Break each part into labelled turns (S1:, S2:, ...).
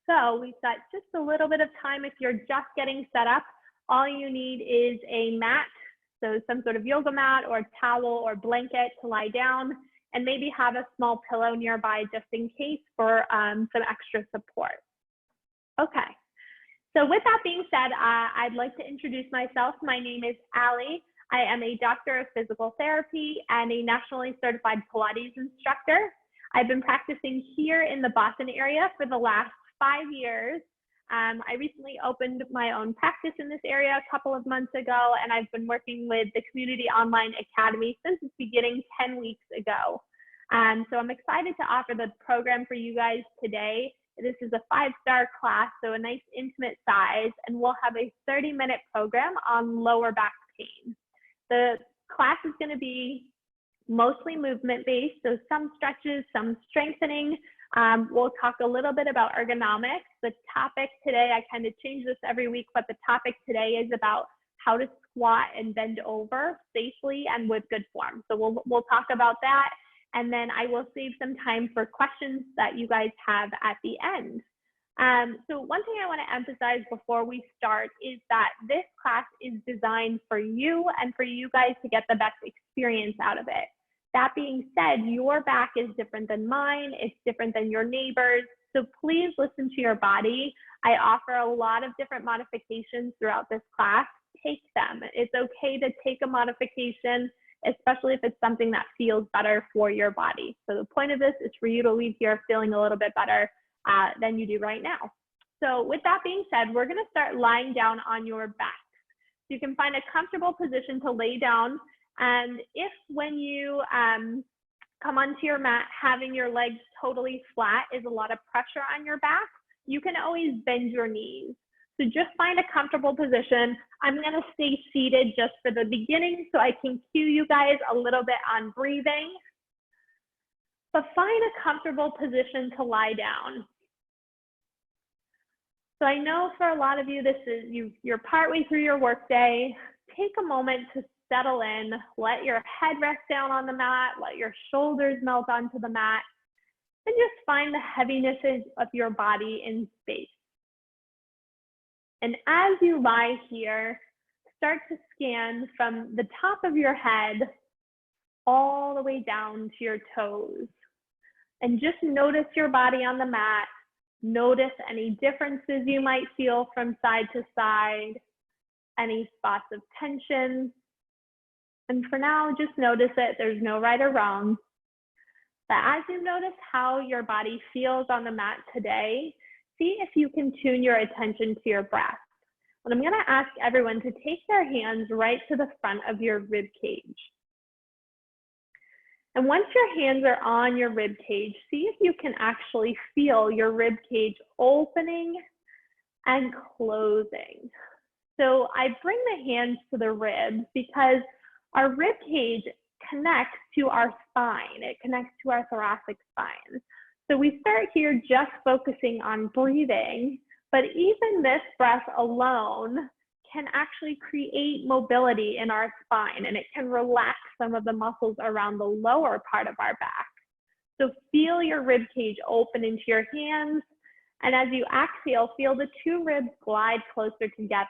S1: So we've got just a little bit of time. If you're just getting set up, all you need is a mat, so some sort of yoga mat or towel or blanket to lie down, and maybe have a small pillow nearby just in case for some extra support. Okay, so with that being said, I'd like to introduce myself. My name is Allie. I am a doctor of physical therapy and a nationally certified Pilates instructor. I've been practicing here in the Boston area for the last 5 years. I recently opened my own practice in this area a couple of months ago, and I've been working with the Community Online Academy since its beginning 10 weeks ago. So I'm excited to offer the program for you guys today. This is a 5-star class, so a nice intimate size, and we'll have a 30-minute program on lower back pain. The class is going to be mostly movement-based, so some stretches, some strengthening. We'll talk a little bit about ergonomics. The topic today, I kind of change this every week, but the topic today is about how to squat and bend over safely and with good form. So we'll talk about that, and then I will save some time for questions that you guys have at the end. So one thing I want to emphasize before we start is that this class is designed for you and for you guys to get the best experience out of it. That being said, your back is different than mine. It's different than your neighbors. So please listen to your body. I offer a lot of different modifications throughout this class. Take them. It's okay to take a modification, especially if it's something that feels better for your body. So the point of this is for you to leave here feeling a little bit better than you do right now. So with that being said, we're going to start lying down on your back. So you can find a comfortable position to lay down. And if when you come onto your mat, having your legs totally flat is a lot of pressure on your back, you can always bend your knees. So just find a comfortable position. I'm going to stay seated just for the beginning so I can cue you guys a little bit on breathing. But find a comfortable position to lie down. So I know for a lot of you, this is you're partway through your workday. Take a moment to settle in, let your head rest down on the mat, let your shoulders melt onto the mat, and just find the heaviness of your body in space. And as you lie here, start to scan from the top of your head all the way down to your toes. And just notice your body on the mat. Notice any differences you might feel from side to side, any spots of tension. And for now, just notice it. There's no right or wrong. But as you notice how your body feels on the mat today, see if you can tune your attention to your breath. And I'm going to ask everyone to take their hands right to the front of your rib cage. And once your hands are on your rib cage, see if you can actually feel your rib cage opening and closing. So I bring the hands to the ribs because our rib cage connects to our spine. It connects to our thoracic spine. So we start here just focusing on breathing, but even this breath alone can actually create mobility in our spine, and it can relax some of the muscles around the lower part of our back. So feel your rib cage open into your hands, and as you exhale, feel the 2 ribs glide closer together.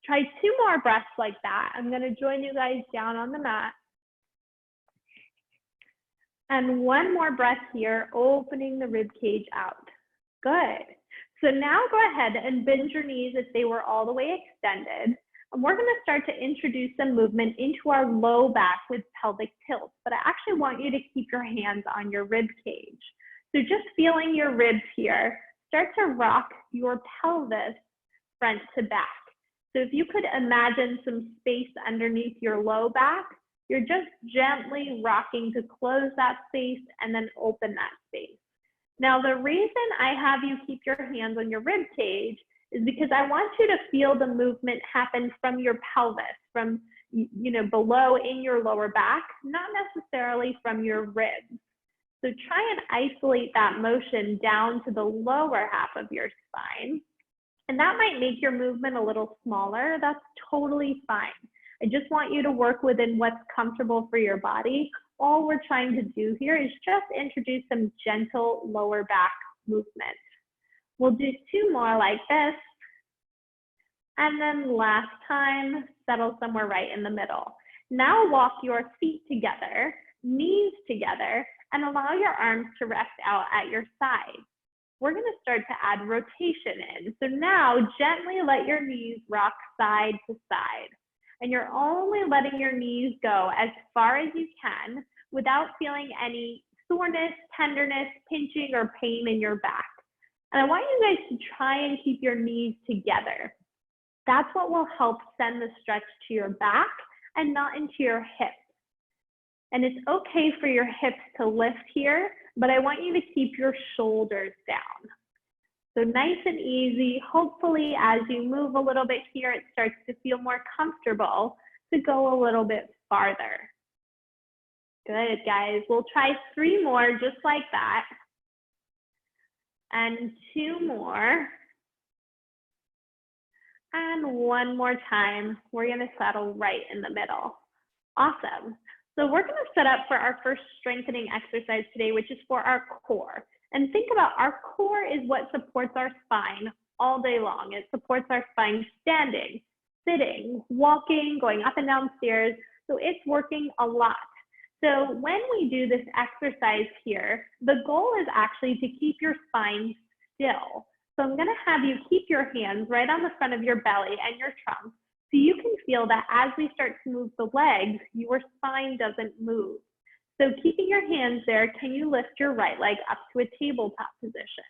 S1: Try 2 more breaths like that. I'm going to join you guys down on the mat. And 1 more breath here, opening the rib cage out. Good. So now go ahead and bend your knees if they were all the way extended. And we're going to start to introduce some movement into our low back with pelvic tilt. But I actually want you to keep your hands on your rib cage. So just feeling your ribs here, start to rock your pelvis front to back. So if you could imagine some space underneath your low back, you're just gently rocking to close that space and then open that space. Now, the reason I have you keep your hands on your rib cage is because I want you to feel the movement happen from your pelvis, from below in your lower back, not necessarily from your ribs. So try and isolate that motion down to the lower half of your spine. And that might make your movement a little smaller. That's totally fine. I just want you to work within what's comfortable for your body. All we're trying to do here is just introduce some gentle lower back movement. We'll do 2 more like this. And then last time, settle somewhere right in the middle. Now walk your feet together, knees together, and allow your arms to rest out at your side. We're going to start to add rotation in. So now gently let your knees rock side to side. And you're only letting your knees go as far as you can without feeling any soreness, tenderness, pinching, or pain in your back. And I want you guys to try and keep your knees together. That's what will help send the stretch to your back and not into your hips. And it's okay for your hips to lift here, but I want you to keep your shoulders down. So nice and easy. Hopefully, as you move a little bit here, it starts to feel more comfortable to go a little bit farther. Good, guys. We'll try 3 more just like that. And 2 more. And 1 more time. We're going to settle right in the middle. Awesome. So we're going to set up for our first strengthening exercise today, which is for our core. And think about our core is what supports our spine all day long. It supports our spine standing, sitting, walking, going up and down stairs. So it's working a lot. So when we do this exercise here, the goal is actually to keep your spine still. So I'm going to have you keep your hands right on the front of your belly and your trunk, so you can feel that as we start to move the legs, your spine doesn't move. So keeping your hands there, can you lift your right leg up to a tabletop position?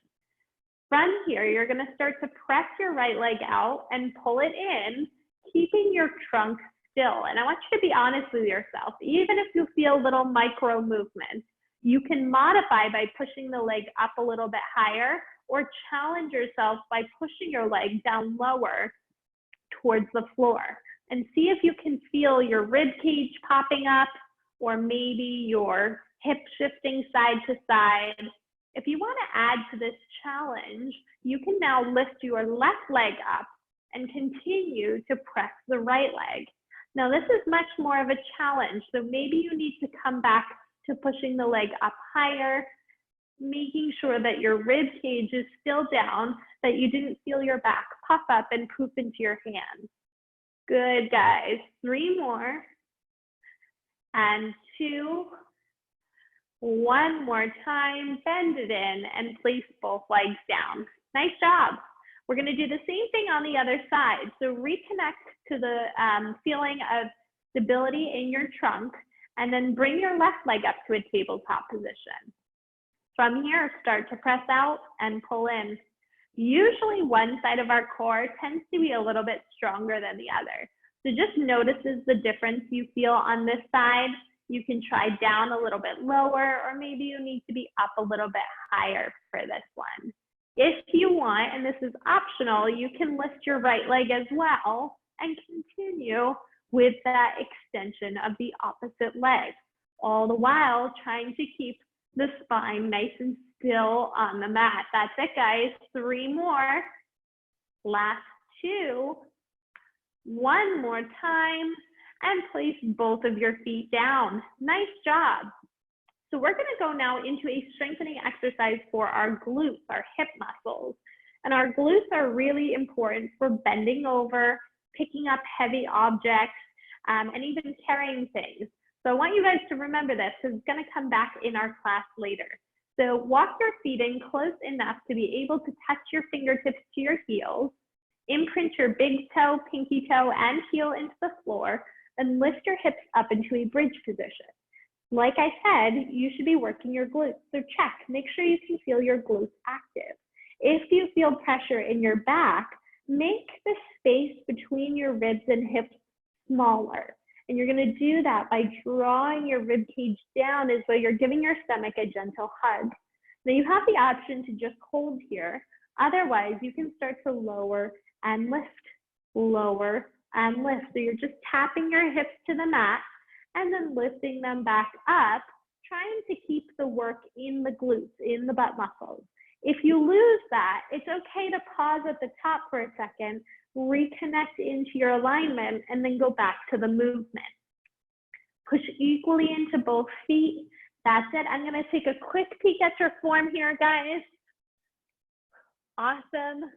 S1: From here, you're going to start to press your right leg out and pull it in, keeping your trunk still. And I want you to be honest with yourself. Even if you feel little micro movements, you can modify by pushing the leg up a little bit higher, or challenge yourself by pushing your leg down lower towards the floor, and see if you can feel your rib cage popping up, or maybe your hip shifting side to side. If you want to add to this challenge, you can now lift your left leg up and continue to press the right leg. Now this is much more of a challenge, so maybe you need to come back to pushing the leg up higher, making sure that your rib cage is still down, that you didn't feel your back puff up and poop into your hands. Good, guys. 3 more. And 2. 1 more time. Bend it in and place both legs down. Nice job. We're going to do the same thing on the other side. So reconnect to the feeling of stability in your trunk, and then bring your left leg up to a tabletop position. From here, start to press out and pull in. Usually one side of our core tends to be a little bit stronger than the other. So just notices the difference you feel on this side. You can try down a little bit lower, or maybe you need to be up a little bit higher for this one. If you want, and this is optional, you can lift your right leg as well and continue with that extension of the opposite leg, all the while trying to keep the spine nice and still on the mat. That's it, guys. 3 more. Last 2. 1 more time, and place both of your feet down. Nice job. So we're going to go now into a strengthening exercise for our glutes, our hip muscles. And our glutes are really important for bending over, picking up heavy objects, and even carrying things. So I want you guys to remember this, because it's going to come back in our class later. So walk your feet in close enough to be able to touch your fingertips to your heels, imprint your big toe, pinky toe, and heel into the floor, and lift your hips up into a bridge position. Like I said, you should be working your glutes. So check, make sure you can feel your glutes active. If you feel pressure in your back, make the space between your ribs and hips smaller. And you're going to do that by drawing your rib cage down as though you're giving your stomach a gentle hug. Now you have the option to just hold here. Otherwise, you can start to lower and lift, lower and lift. So you're just tapping your hips to the mat and then lifting them back up, trying to keep the work in the glutes, in the butt muscles. If you lose that, it's okay to pause at the top for a second, reconnect into your alignment, and then go back to the movement. Push equally into both feet. That's it. I'm gonna take a quick peek at your form here, guys. Awesome.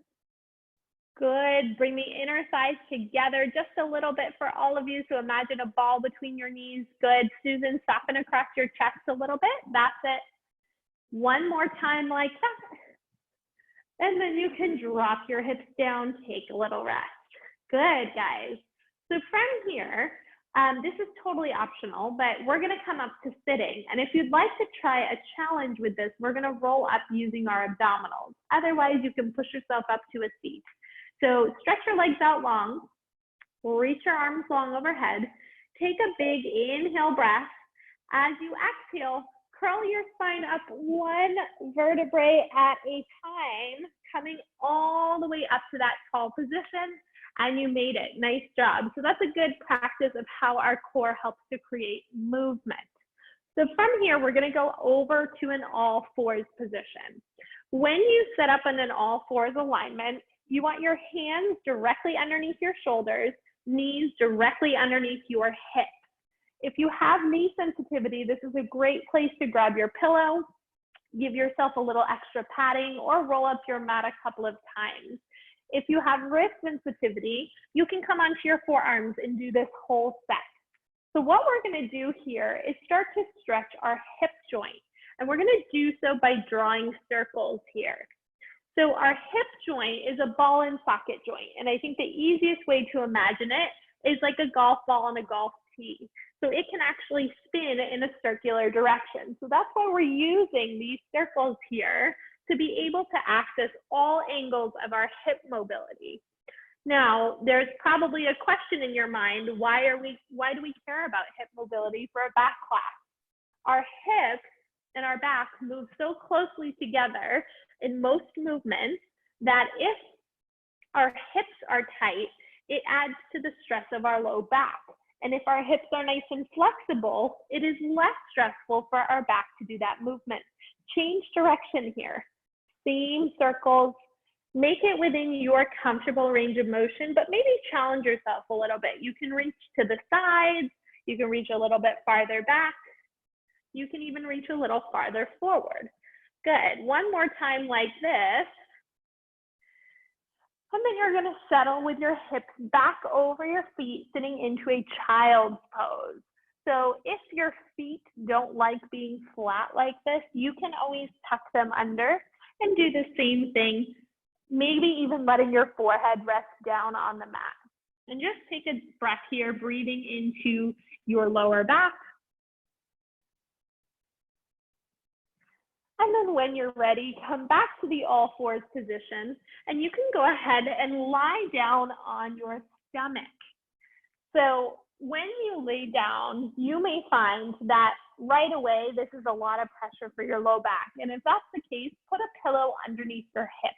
S1: Good. Bring the inner thighs together just a little bit for all of you. So imagine a ball between your knees. Good. Susan, soften across your chest a little bit. That's it. One more time like that. And then you can drop your hips down, take a little rest. Good, guys. So from here, this is totally optional, but we're gonna come up to sitting. And if you'd like to try a challenge with this, we're gonna roll up using our abdominals. Otherwise, you can push yourself up to a seat. So stretch your legs out long, reach your arms long overhead, take a big inhale breath. As you exhale, curl your spine up one vertebrae at a time, coming all the way up to that tall position, and you made it. Nice job. So that's a good practice of how our core helps to create movement. So from here, we're gonna go over to an all fours position. When you set up in an all fours alignment, you want your hands directly underneath your shoulders, knees directly underneath your hips. If you have knee sensitivity, this is a great place to grab your pillow, give yourself a little extra padding, or roll up your mat a couple of times. If you have wrist sensitivity, you can come onto your forearms and do this whole set. So what we're gonna do here is start to stretch our hip joint. And we're gonna do so by drawing circles here. So our hip joint is a ball and socket joint. And I think the easiest way to imagine it is like a golf ball on a golf tee. So it can actually spin in a circular direction. So that's why we're using these circles here to be able to access all angles of our hip mobility. Now, there's probably a question in your mind, why do we care about hip mobility for a back class? Our hips and our back move so closely together in most movements that if our hips are tight, it adds to the stress of our low back. And if our hips are nice and flexible, it is less stressful for our back to do that movement. Change direction here. Same circles. Make it within your comfortable range of motion, but maybe challenge yourself a little bit. You can reach to the sides. You can reach a little bit farther back. You can even reach a little farther forward. Good. One more time like this. And then you're going to settle with your hips back over your feet, sitting into a child's pose. So if your feet don't like being flat like this, you can always tuck them under and do the same thing, maybe even letting your forehead rest down on the mat. And just take a breath here, breathing into your lower back. And then when you're ready, come back to the all fours position, and you can go ahead and lie down on your stomach. So when you lay down, you may find that right away, this is a lot of pressure for your low back. And if that's the case, put a pillow underneath your hip.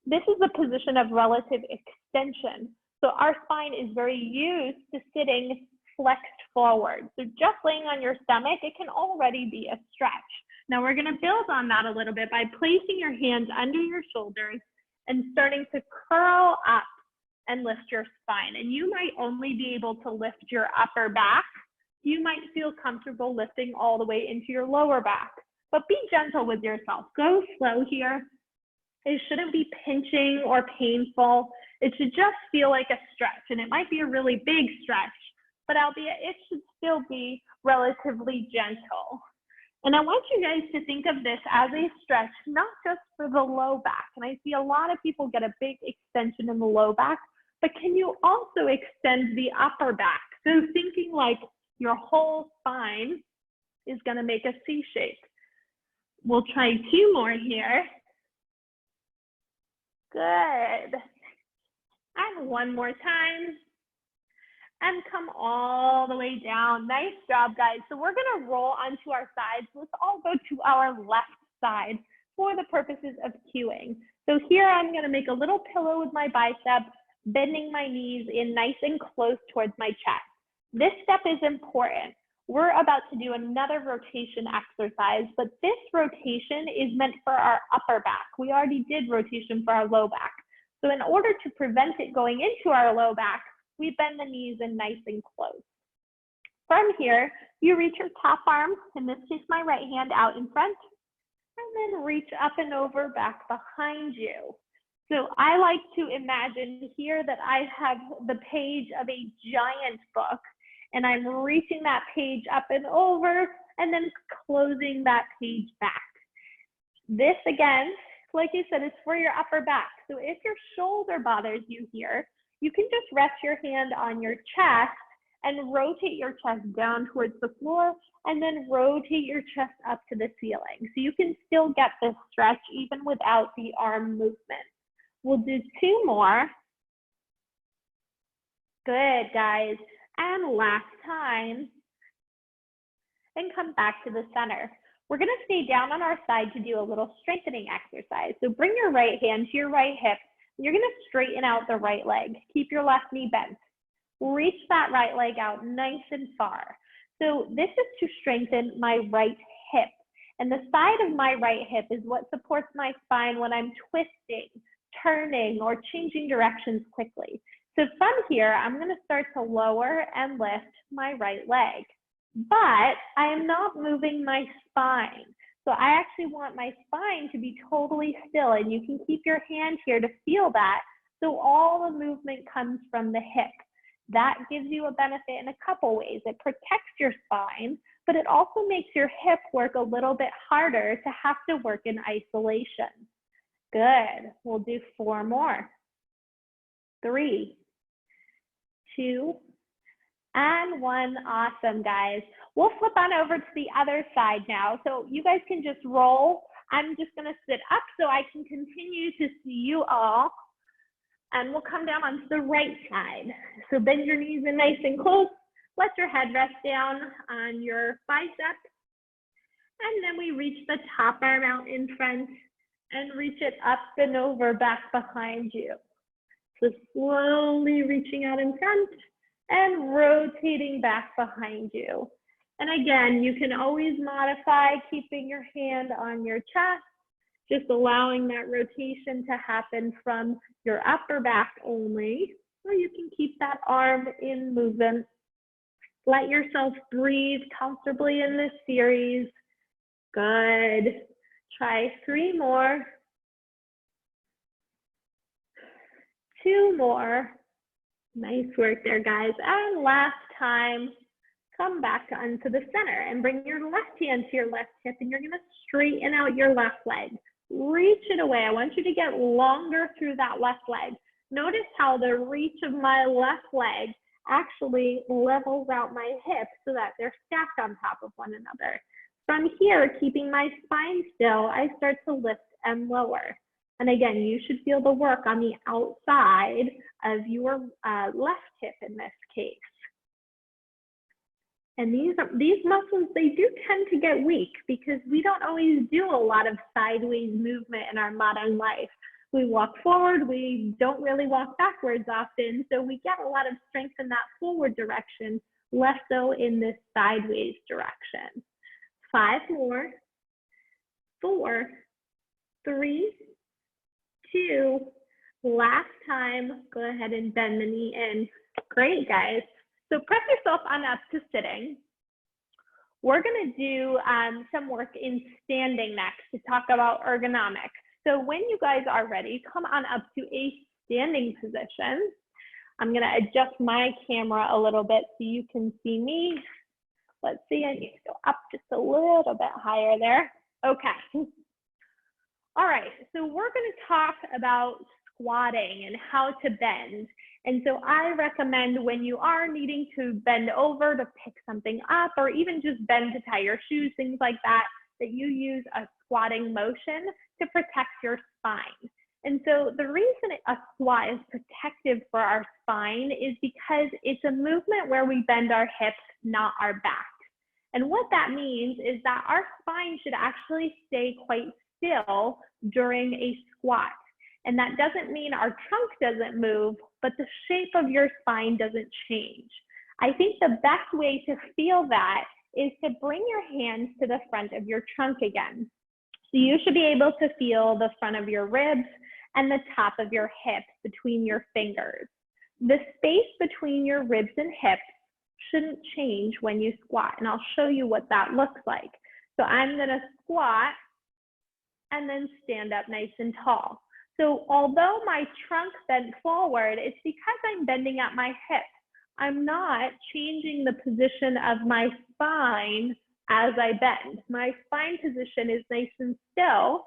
S1: This is a position of relative extension. So our spine is very used to sitting flexed forward. So just laying on your stomach, it can already be a stretch. Now we're going to build on that a little bit by placing your hands under your shoulders and starting to curl up and lift your spine. And you might only be able to lift your upper back. You might feel comfortable lifting all the way into your lower back, but be gentle with yourself. Go slow here. It shouldn't be pinching or painful. It should just feel like a stretch, and it might be a really big stretch, but albeit it should still be relatively gentle. And I want you guys to think of this as a stretch, not just for the low back. And I see a lot of people get a big extension in the low back, but can you also extend the upper back? So thinking like your whole spine is going to make a C shape. We'll try 2 more here. Good. And one more time. And come all the way down. Nice job, guys. So we're going to roll onto our sides. Let's all go to our left side for the purposes of cueing. So here I'm going to make a little pillow with my bicep, bending my knees in nice and close towards my chest. This step is important. We're about to do another rotation exercise, but this rotation is meant for our upper back. We already did rotation for our low back. So in order to prevent it going into our low back, we bend the knees in nice and close. From here, you reach your top arm, in this case my right hand, out in front, and then reach up and over back behind you. So I like to imagine here that I have the page of a giant book, and I'm reaching that page up and over, and then closing that page back. This again, like I said, is for your upper back. So if your shoulder bothers you here, you can just rest your hand on your chest and rotate your chest down towards the floor, and then rotate your chest up to the ceiling. So you can still get this stretch even without the arm movement. We'll do 2 more. Good, guys. And last time. And come back to the center. We're gonna stay down on our side to do a little strengthening exercise. So bring your right hand to your right hip. You're gonna straighten out the right leg. Keep your left knee bent. Reach that right leg out nice and far. So this is to strengthen my right hip. And the side of my right hip is what supports my spine when I'm twisting, turning, or changing directions quickly. So from here, I'm gonna start to lower and lift my right leg. But I am not moving my spine. So I actually want my spine to be totally still, and you can keep your hand here to feel that. So all the movement comes from the hip. That gives you a benefit in a couple ways. It protects your spine, but it also makes your hip work a little bit harder to have to work in isolation. Good. We'll do 4 more. 3, 2, and 1. Awesome, guys. We'll flip on over to the other side now. So you guys can just roll. I'm just going to sit up so I can continue to see you all. And we'll come down onto the right side. So bend your knees in nice and close. Let your head rest down on your bicep. And then we reach the top arm out in front and reach it up and over back behind you. So slowly reaching out in front and rotating back behind you. And again, you can always modify keeping your hand on your chest, just allowing that rotation to happen from your upper back only, or you can keep that arm in movement. Let yourself breathe comfortably in this series. Good. Try 3 more. 2 more. Nice work there, guys. And last time, come back onto the center and bring your left hand to your left hip, and you're gonna straighten out your left leg. Reach it away. I want you to get longer through that left leg. Notice how the reach of my left leg actually levels out my hips so that they're stacked on top of one another. From here, keeping my spine still, I start to lift and lower. And again, you should feel the work on the outside of your left hip in this case. And these muscles, they do tend to get weak because we don't always do a lot of sideways movement in our modern life. We walk forward, we don't really walk backwards often, so we get a lot of strength in that forward direction, less so in this sideways direction. 5 more, 4, 3, 2, last time, go ahead and bend the knee in. Great, guys. So press yourself on up to sitting. We're gonna do some work in standing next to talk about ergonomics. So when you guys are ready, come on up to a standing position. I'm gonna adjust my camera a little bit so you can see me. Let's see, I need to go up just a little bit higher there. Okay. All right, so we're gonna talk about squatting and how to bend. And so I recommend when you are needing to bend over to pick something up, or even just bend to tie your shoes, things like that, that you use a squatting motion to protect your spine. And so the reason a squat is protective for our spine is because it's a movement where we bend our hips, not our back. And what that means is that our spine should actually stay quite still during a squat. And that doesn't mean our trunk doesn't move, but the shape of your spine doesn't change. I think the best way to feel that is to bring your hands to the front of your trunk again. So you should be able to feel the front of your ribs and the top of your hips between your fingers. The space between your ribs and hips shouldn't change when you squat, and I'll show you what that looks like. So I'm gonna squat and then stand up nice and tall. So although my trunk bent forward, it's because I'm bending at my hip. I'm not changing the position of my spine as I bend. My spine position is nice and still,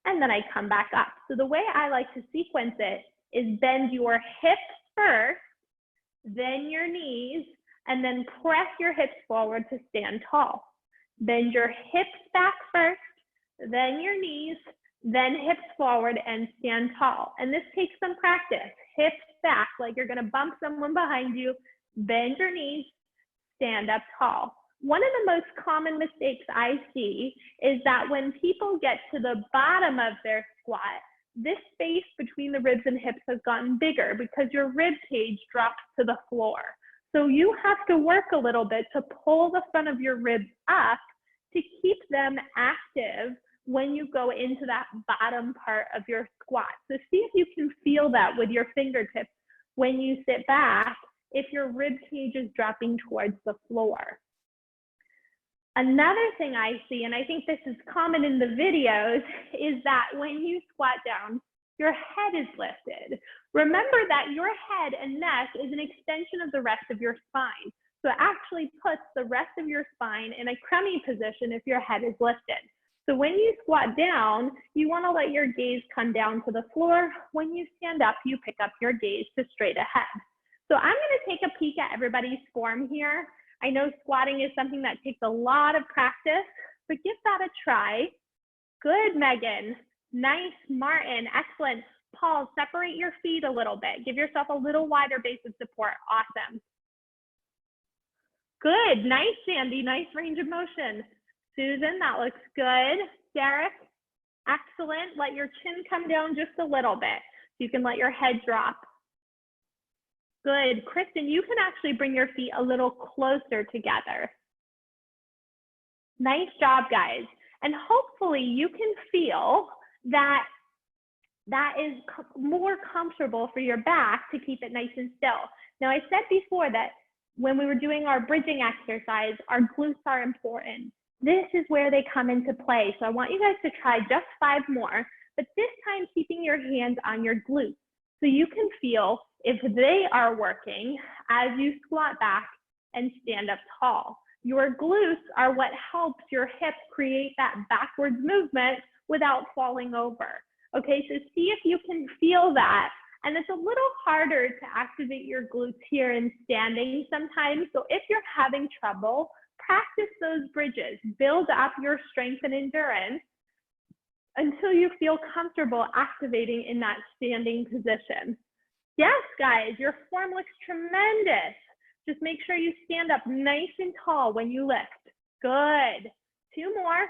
S1: and then I come back up. So the way I like to sequence it is bend your hips first, then your knees, and then press your hips forward to stand tall. Bend your hips back first, then your knees, then hips forward and stand tall. And this takes some practice. Hips back, like you're gonna bump someone behind you, bend your knees, stand up tall. One of the most common mistakes I see is that when people get to the bottom of their squat, this space between the ribs and hips has gotten bigger because your rib cage drops to the floor. So you have to work a little bit to pull the front of your ribs up to keep them active when you go into that bottom part of your squat. So see if you can feel that with your fingertips when you sit back, if your rib cage is dropping towards the floor. Another thing I see, and I think this is common in the videos, is that when you squat down, your head is lifted. Remember that your head and neck is an extension of the rest of your spine. So it actually puts the rest of your spine in a crummy position if your head is lifted. So when you squat down, you want to let your gaze come down to the floor. When you stand up, you pick up your gaze to straight ahead. So I'm going to take a peek at everybody's form here. I know squatting is something that takes a lot of practice, but give that a try. Good, Megan. Nice, Martin. Excellent. Paul, separate your feet a little bit. Give yourself a little wider base of support. Awesome. Good. Nice, Sandy. Nice range of motion. Susan, that looks good. Derek, excellent. Let your chin come down just a little bit. You can let your head drop. Good. Kristen, you can actually bring your feet a little closer together. Nice job, guys. And hopefully you can feel that that is more comfortable for your back to keep it nice and still. Now, I said before that when we were doing our bridging exercise, our glutes are important. This is where they come into play. So I want you guys to try just 5 more, but this time keeping your hands on your glutes so you can feel if they are working as you squat back and stand up tall. Your glutes are what helps your hips create that backwards movement without falling over. Okay, so see if you can feel that. And it's a little harder to activate your glutes here in standing sometimes. So if you're having trouble, practice those bridges. Build up your strength and endurance until you feel comfortable activating in that standing position. Yes, guys, your form looks tremendous. Just make sure you stand up nice and tall when you lift. Good. 2 more.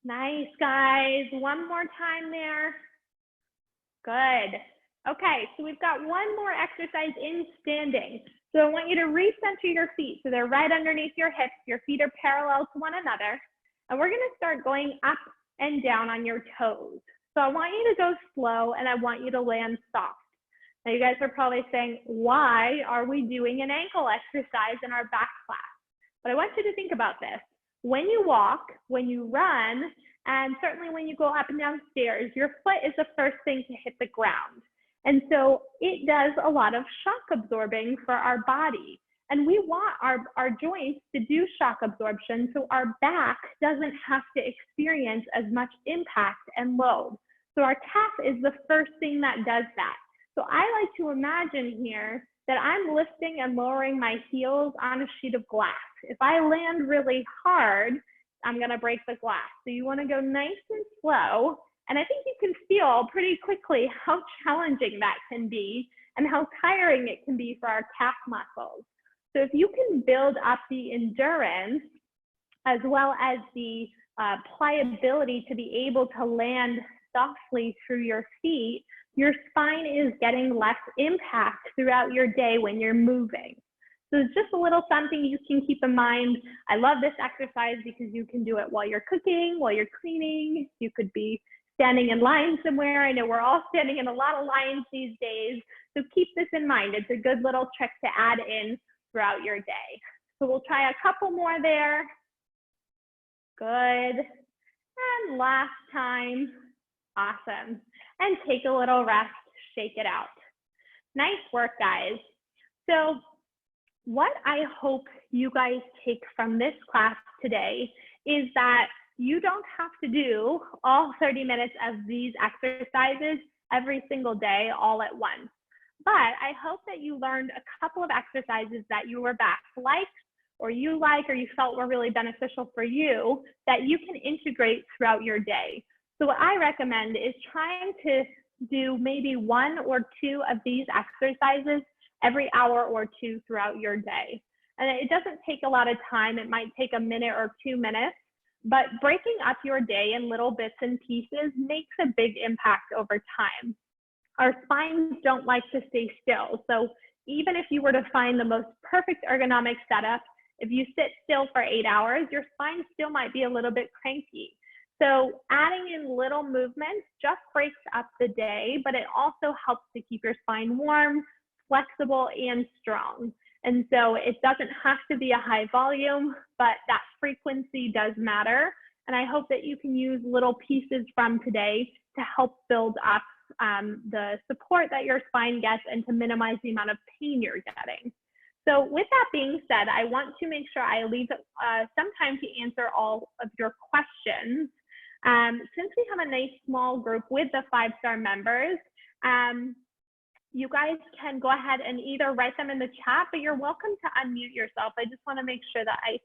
S1: Nice, guys. 1 more time there. Good. Okay, so we've got 1 more exercise in standing. So I want you to recenter your feet so they're right underneath your hips. Your feet are parallel to one another. And we're going to start going up and down on your toes. So I want you to go slow and I want you to land soft. Now you guys are probably saying, why are we doing an ankle exercise in our back class? But I want you to think about this. When you walk, when you run, and certainly when you go up and down stairs, your foot is the first thing to hit the ground. And so it does a lot of shock absorbing for our body. And we want our joints to do shock absorption so our back doesn't have to experience as much impact and load. So our calf is the first thing that does that. So I like to imagine here that I'm lifting and lowering my heels on a sheet of glass. If I land really hard, I'm gonna break the glass. So you wanna go nice and slow. And I think you can feel pretty quickly how challenging that can be and how tiring it can be for our calf muscles. So if you can build up the endurance as well as the pliability to be able to land softly through your feet, your spine is getting less impact throughout your day when you're moving. So it's just a little something you can keep in mind. I love this exercise because you can do it while you're cooking, while you're cleaning. You could be standing in line somewhere. I know we're all standing in a lot of lines these days. So keep this in mind. It's a good little trick to add in throughout your day. So we'll try a couple more there. Good. And last time. Awesome. And take a little rest, shake it out. Nice work, guys. So what I hope you guys take from this class today is that you don't have to do all 30 minutes of these exercises every single day all at once. But I hope that you learned a couple of exercises that you were back liked, or you felt were really beneficial for you that you can integrate throughout your day. So what I recommend is trying to do maybe 1 or 2 of these exercises every hour or 2 throughout your day. And it doesn't take a lot of time. It might take a minute or 2 minutes, but breaking up your day in little bits and pieces makes a big impact over time. Our spines don't like to stay still. So even if you were to find the most perfect ergonomic setup, if you sit still for 8 hours, your spine still might be a little bit cranky. So adding in little movements just breaks up the day, but it also helps to keep your spine warm, flexible, and strong. And so it doesn't have to be a high volume, but that frequency does matter. And I hope that you can use little pieces from today to help build up the support that your spine gets and to minimize the amount of pain you're getting. So with that being said, I want to make sure I leave some time to answer all of your questions. Since we have a nice small group with the 5-star members, you guys can go ahead and either write them in the chat, but you're welcome to unmute yourself. I just want to make sure that I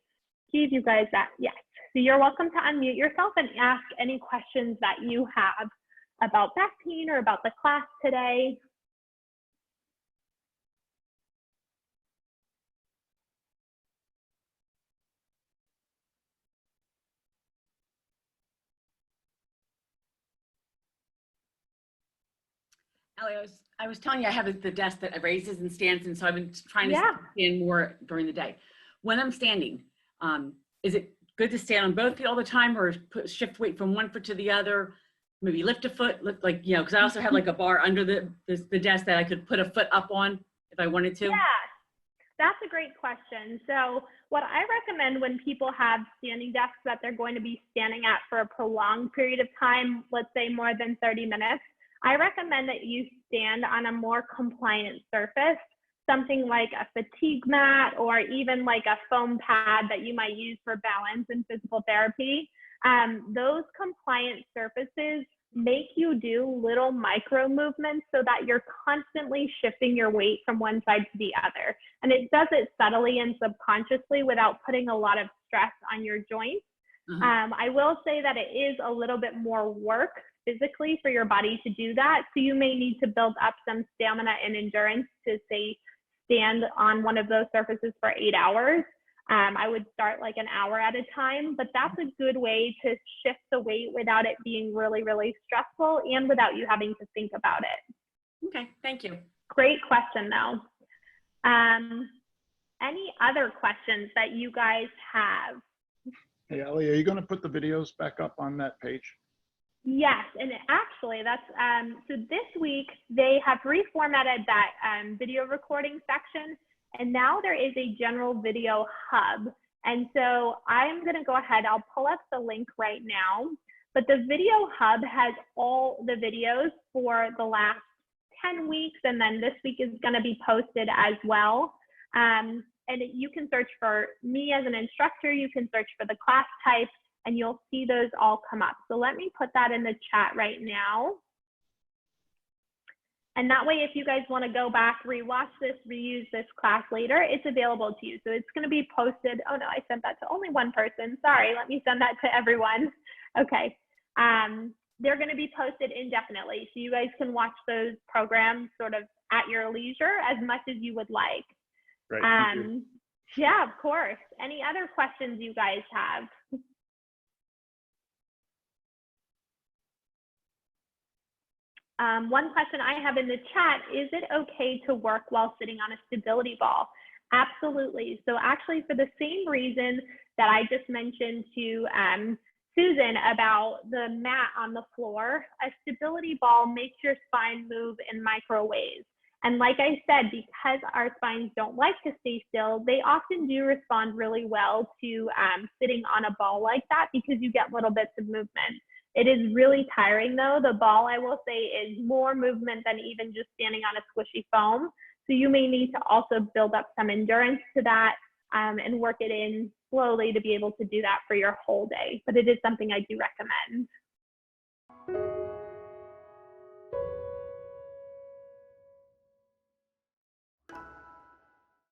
S1: give you guys that. Yes. So you're welcome to unmute yourself and ask any questions that you have about back pain or about the class today.
S2: Allie, I was telling you I have the desk that raises and stands, and so I've been trying to stand more during the day. When I'm standing, is it good to stand on both feet all the time, or shift weight from one foot to the other? Maybe lift a foot, like, you know, because I also have like a bar under the desk that I could put a foot up on if I wanted to.
S1: Yeah, that's a great question. So what I recommend when people have standing desks that they're going to be standing at for a prolonged period of time, let's say more than 30 minutes, I recommend that you stand on a more compliant surface, something like a fatigue mat or even like a foam pad that you might use for balance in physical therapy. Those compliant surfaces make you do little micro movements so that you're constantly shifting your weight from one side to the other. And it does it subtly and subconsciously without putting a lot of stress on your joints. I will say that it is a little bit more work physically for your body to do that. So you may need to build up some stamina and endurance to, say, stand on one of those surfaces for 8 hours. I would start like an hour at a time, but that's a good way to shift the weight without it being really, really stressful and without you having to think about it.
S2: Okay, thank you.
S1: Great question though. Any other questions that you guys have?
S3: Hey, Ellie, are you going to put the videos back up on that page?
S1: Yes, and actually that's, so this week they have reformatted that video recording section, and now there is a general video hub. And so I'm gonna go ahead, I'll pull up the link right now, but the video hub has all the videos for the last 10 weeks, and then this week is gonna be posted as well. And you can search for me as an instructor, you can search for the class type, and you'll see those all come up. So let me put that in the chat right now. And that way, if you guys want to go back, rewatch this, reuse this class later, it's available to you. So it's going to be posted. Oh no, I sent that to only one person. Sorry, let me send that to everyone. Okay. They're going to be posted indefinitely. So you guys can watch those programs sort of at your leisure as much as you would like.
S3: Great.
S1: Yeah, of course. Any other questions you guys have? One question I have in the chat, is it okay to work while sitting on a stability ball? Absolutely. So actually, for the same reason that I just mentioned to Susan about the mat on the floor. A stability ball makes your spine move in micro ways. And like I said, because our spines don't like to stay still, they often do respond really well to sitting on a ball like that because you get little bits of movement. It is really tiring though. The ball, I will say, is more movement than even just standing on a squishy foam. So you may need to also build up some endurance to that and work it in slowly to be able to do that for your whole day. But it is something I do recommend.